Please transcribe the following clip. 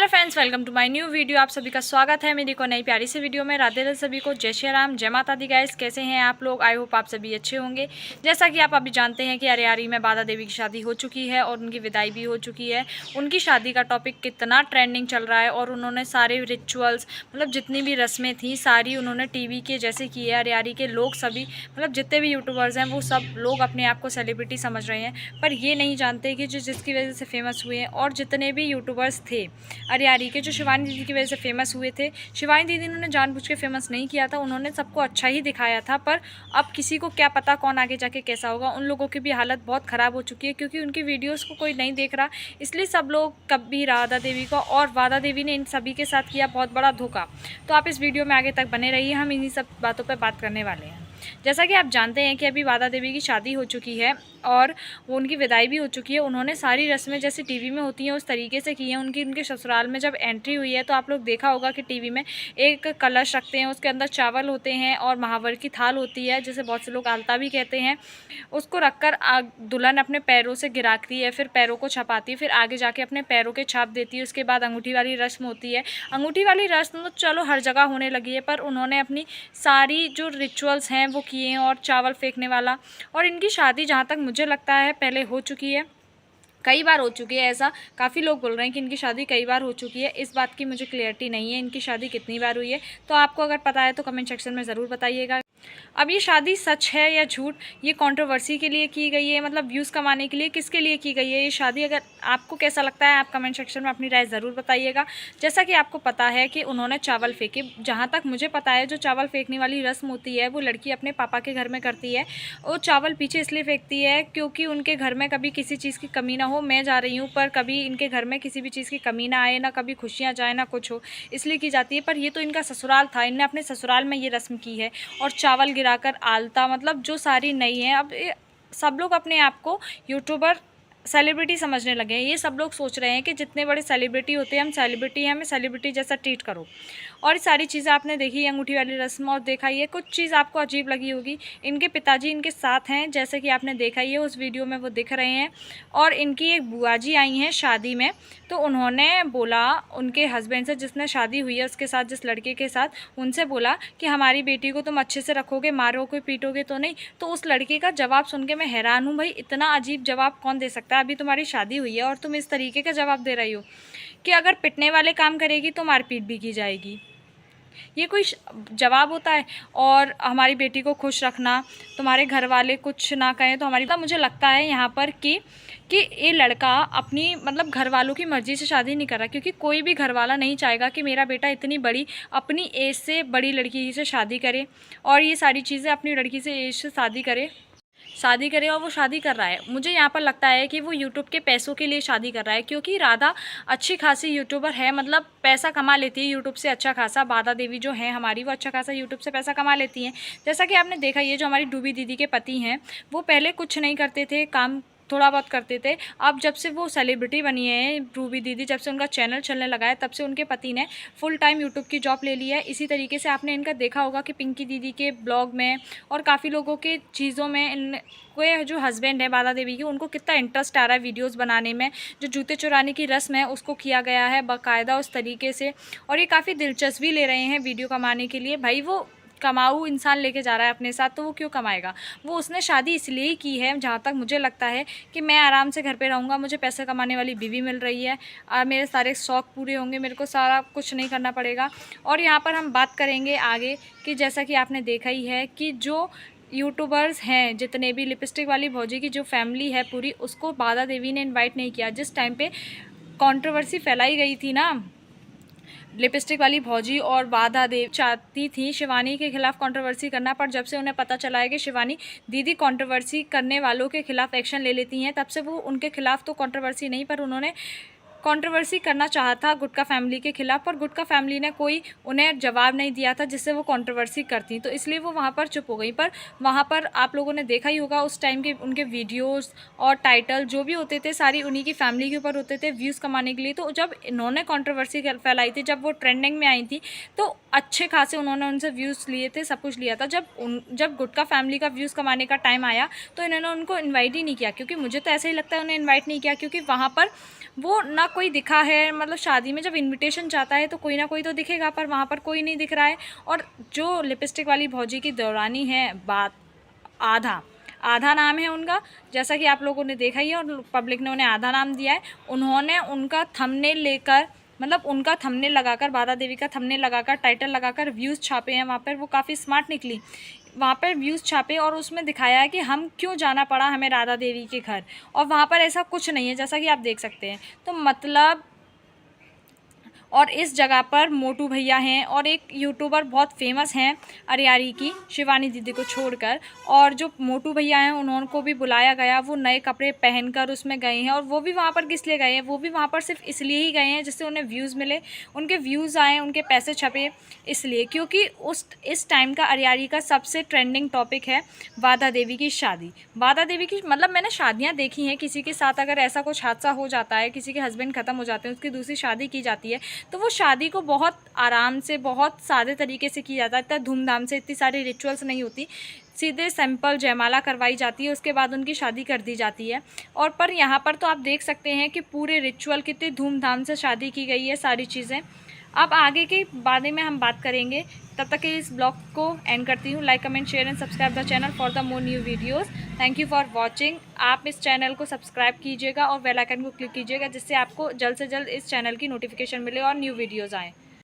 Hello friends, welcome to my new video. आप सभी का स्वागत है मेरी को नई प्यारी सी वीडियो में। राधे राधे सभी को, जय श्री राम, जय माता दी। गाइस, कैसे हैं आप लोग? आई होप आप सभी अच्छे होंगे। जैसा कि आप अभी जानते हैं कि अरियारी में बाधा देवी की शादी हो चुकी है और उनकी विदाई भी हो चुकी है। उनकी शादी का टॉपिक कितना ट्रेंडिंग चल रहा है और उन्होंने सारे रिचुअल्स, मतलब जितनी भी रस्में थी सारी उन्होंने टीवी के जैसे की है। अरियारी के लोग सभी, मतलब जितने भी यूट्यूबर्स हैं वो सब लोग अपने आप को सेलिब्रिटी समझ रहे हैं, पर ये नहीं जानते कि जो जिसकी वजह से फेमस हुए हैं और जितने भी यूट्यूबर्स थे अरियारी के, जो शिवानी दीदी की वजह से फेमस हुए थे। शिवानी दीदी ने जानबूझ के फेमस नहीं किया था, उन्होंने सबको अच्छा ही दिखाया था। पर अब किसी को क्या पता कौन आगे जाके कैसा होगा। उन लोगों की भी हालत बहुत ख़राब हो चुकी है क्योंकि उनकी वीडियोस को कोई नहीं देख रहा, इसलिए सब लोग कभी राधा देवी को, और राधा देवी ने इन सभी के साथ किया बहुत बड़ा धोखा। तो आप इस वीडियो में आगे तक बने रहिए, हम इन्हीं सब बातों पर बात करने वाले हैं। जैसा कि आप जानते हैं कि अभी राधा देवी की शादी हो चुकी है और वो उनकी विदाई भी हो चुकी है। उन्होंने सारी रस्में जैसे टीवी में होती हैं उस तरीके से की हैं। उनके ससुराल में जब एंट्री हुई है तो आप लोग देखा होगा कि टीवी में एक कलश रखते हैं, उसके अंदर चावल होते हैं और महावर की थाल होती है, जिसे बहुत से लोग आलता भी कहते हैं। उसको रखकर दुल्हन अपने पैरों से गिराती है, फिर पैरों को छपाती है, फिर आगे जाके अपने पैरों के छाप देती है। उसके बाद अंगूठी वाली रस्म होती है। अंगूठी वाली रस्म तो चलो हर जगह होने लगी है, पर उन्होंने अपनी सारी जो रिचुअल्स हैं वो किए हैं। और चावल फेंकने वाला, और इनकी शादी जहाँ तक मुझे लगता है पहले हो चुकी है, कई बार हो चुकी है। ऐसा काफ़ी लोग बोल रहे हैं कि इनकी शादी कई बार हो चुकी है। इस बात की मुझे क्लियरिटी नहीं है इनकी शादी कितनी बार हुई है, तो आपको अगर पता है तो कमेंट सेक्शन में ज़रूर बताइएगा। अब ये शादी सच है या झूठ, ये कंट्रोवर्सी के लिए की गई है, मतलब व्यूज़ कमाने के लिए, किसके लिए की गई है ये शादी? अगर आपको कैसा लगता है आप कमेंट सेक्शन में अपनी राय ज़रूर बताइएगा। जैसा कि आपको पता है कि उन्होंने चावल फेंके, जहाँ तक मुझे पता है जो चावल फेंकने वाली रस्म होती है वो लड़की अपने पापा के घर में करती है। वो चावल पीछे इसलिए फेंकती है क्योंकि उनके घर में कभी किसी चीज़ की कमी ना हो। मैं जा रही हूँ पर कभी इनके घर में किसी भी चीज़ की कमी ना आए, ना कभी खुशियाँ जाए ना कुछ हो, इसलिए की जाती है। पर ये तो इनका ससुराल था, इनने अपने ससुराल में ये रस्म की है। और चावल गिराकर आलता, मतलब जो सारी नई है। अब सब लोग अपने आप को यूट्यूबर सेलिब्रिटी समझने लगे हैं। ये सब लोग सोच रहे हैं कि जितने बड़े सेलिब्रिटी होते हैं हम सेलिब्रिटी हैं, हमें सेलिब्रिटी जैसा ट्रीट करो। और सारी चीज़ें आपने देखी, अंगूठी वाली रस्म, और देखा ये कुछ चीज़ आपको अजीब लगी होगी। इनके पिताजी इनके साथ हैं, जैसे कि आपने देखा ही है उस वीडियो में वो दिख रहे हैं। और इनकी एक बुआ जी आई हैं शादी में, तो उन्होंने बोला उनके हस्बैंड से, जिसने शादी हुई है उसके साथ, जिस लड़के के साथ, उनसे बोला कि हमारी बेटी को तुम अच्छे से रखोगे, मारोगे पीटोगे तो नहीं। तो उस लड़के का जवाब सुन के मैं हैरान हूँ। भाई, इतना अजीब जवाब कौन दे सकता है? अभी तुम्हारी शादी हुई है और तुम इस तरीके का जवाब दे रही हो कि अगर पिटने वाले काम करेगी तो मारपीट भी की जाएगी। ये कोई जवाब होता है? और हमारी बेटी को खुश रखना, तुम्हारे घर वाले कुछ ना कहें तो हमारी, मुझे लगता है यहाँ पर कि ये लड़का अपनी, मतलब घर वालों की मर्ज़ी से शादी नहीं कर रहा, क्योंकि कोई भी घर वाला नहीं चाहेगा कि मेरा बेटा इतनी बड़ी, अपनी एज से बड़ी लड़की से शादी करे और ये सारी चीज़ें अपनी लड़की से एज से शादी करे और वो शादी कर रहा है। मुझे यहाँ पर लगता है कि वो यूट्यूब के पैसों के लिए शादी कर रहा है, क्योंकि राधा अच्छी खासी यूट्यूबर है, मतलब पैसा कमा लेती है यूट्यूब से अच्छा खासा। राधा देवी जो है हमारी, वो अच्छा खासा यूट्यूब से पैसा कमा लेती हैं। जैसा कि आपने देखा, ये जो हमारी डूबी दीदी के पति हैं वो पहले कुछ नहीं करते थे, काम थोड़ा बहुत करते थे। अब जब से वो सेलिब्रिटी बनी है रूबी दीदी, जब से उनका चैनल चलने लगा है, तब से उनके पति ने फुल टाइम यूट्यूब की जॉब ले ली है। इसी तरीके से आपने इनका देखा होगा कि पिंकी दीदी के ब्लॉग में और काफ़ी लोगों के चीज़ों में इनके जो हस्बैंड है बाला देवी के, उनको कितना इंटरेस्ट आ रहा है वीडियोज़ बनाने में। जो जूते चुराने की रस्म है उसको किया गया है बाकायदा उस तरीके से, और ये काफ़ी दिलचस्पी ले रहे हैं वीडियो कमाने के लिए। भाई, वो कमाऊ इंसान लेके जा रहा है अपने साथ, तो वो क्यों कमाएगा? वो उसने शादी इसलिए ही की है, जहाँ तक मुझे लगता है, कि मैं आराम से घर पे रहूँगा, मुझे पैसे कमाने वाली बीवी मिल रही है, मेरे सारे शौक़ पूरे होंगे, मेरे को सारा कुछ नहीं करना पड़ेगा। और यहाँ पर हम बात करेंगे आगे कि जैसा कि आपने देखा ही है कि जो यूट्यूबर्स हैं, जितने भी लिपस्टिक वाली भौजी की जो फैमिली है पूरी, उसको बाला देवी ने इन्वाइट नहीं किया। जिस टाइम पे कंट्रोवर्सी फैलाई गई थी ना, लिपस्टिक वाली भौजी और बाधा देवी चाहती थी शिवानी के खिलाफ कंट्रोवर्सी करना, पर जब से उन्हें पता चला है कि शिवानी दीदी कंट्रोवर्सी करने वालों के खिलाफ एक्शन ले लेती हैं, तब से वो उनके खिलाफ तो कंट्रोवर्सी नहीं, पर उन्होंने कंट्रोवर्सी करना चाहा था गुटका फैमिली के खिलाफ, पर गुटका फैमिली ने कोई उन्हें जवाब नहीं दिया था जिससे वो कंट्रोवर्सी करती, तो इसलिए वो वहाँ पर चुप हो गई। पर वहाँ पर आप लोगों ने देखा ही होगा उस टाइम के उनके वीडियोस और टाइटल जो भी होते थे सारी उन्हीं की फैमिली के ऊपर होते थे व्यूज़ कमाने के लिए। तो जब इन्होंने कंट्रोवर्सी फैलाई थी, जब वो ट्रेंडिंग में आई थी, तो अच्छे खासे उन्होंने उनसे व्यूज़ लिए थे, सब कुछ लिया था। जब गुटका फैमिली का व्यूज़ कमाने का टाइम आया तो इन्होंने उनको इन्वाइट ही नहीं किया, क्योंकि मुझे तो ऐसा ही लगता है उन्हें इन्वाइट नहीं किया, क्योंकि वहाँ पर वो ना कोई दिखा है, मतलब शादी में जब इनविटेशन जाता है तो कोई ना कोई तो दिखेगा, पर वहाँ पर कोई नहीं दिख रहा है। और जो लिपस्टिक वाली भौजी की दौरानी है बात, आधा आधा नाम है उनका, जैसा कि आप लोगों ने देखा ही है और पब्लिक ने उन्हें आधा नाम दिया है। उन्होंने उनका थंबनेल लेकर, मतलब उनका थंबनेल लगाकर, बाधा देवी का थंबनेल लगाकर, टाइटल लगाकर व्यूज़ छापे हैं वहाँ पर। वो काफ़ी स्मार्ट निकली, वहाँ पर व्यूज़ छापे और उसमें दिखाया है कि हम क्यों जाना पड़ा हमें राधा देवी के घर, और वहाँ पर ऐसा कुछ नहीं है जैसा कि आप देख सकते हैं। तो मतलब, और इस जगह पर मोटू भैया हैं और एक यूट्यूबर बहुत फेमस हैं अरियारी की, शिवानी दीदी को छोड़कर। और जो मोटू भैया हैं उनको भी बुलाया गया, वो नए कपड़े पहनकर उसमें गए हैं। और वो भी वहाँ पर किस लिए गए हैं, वो भी वहाँ पर सिर्फ इसलिए ही गए हैं जिससे उन्हें व्यूज़ मिले, उनके व्यूज़ आए, उनके पैसे छपे, इसलिए। क्योंकि इस टाइम का अरियारी का सबसे ट्रेंडिंग टॉपिक है बाधा देवी की शादी। बाधा देवी की, मतलब मैंने शादियाँ देखी हैं, किसी के साथ अगर ऐसा कुछ हादसा हो जाता है, किसी के हस्बैंड ख़त्म हो जाते हैं, उसकी दूसरी शादी की जाती है, तो वो शादी को बहुत आराम से, बहुत सादे तरीके से की जाता है, इतना धूमधाम से, इतनी सारी रिचुअल्स नहीं होती, सीधे सिंपल जयमाला करवाई जाती है, उसके बाद उनकी शादी कर दी जाती है। और पर यहाँ पर तो आप देख सकते हैं कि पूरे रिचुअल कितने धूमधाम से शादी की गई है, सारी चीज़ें। अब आगे के बारे में हम बात करेंगे, तब तक के इस ब्लॉग को एंड करती हूँ। Like, comment, share and subscribe the channel for the more new videos. Thank you for watching. आप इस चैनल को सब्सक्राइब कीजिएगा और बेल आइकन को क्लिक कीजिएगा, जिससे आपको जल्द से जल्द इस चैनल की नोटिफिकेशन मिले और न्यू वीडियोज़ आएँ।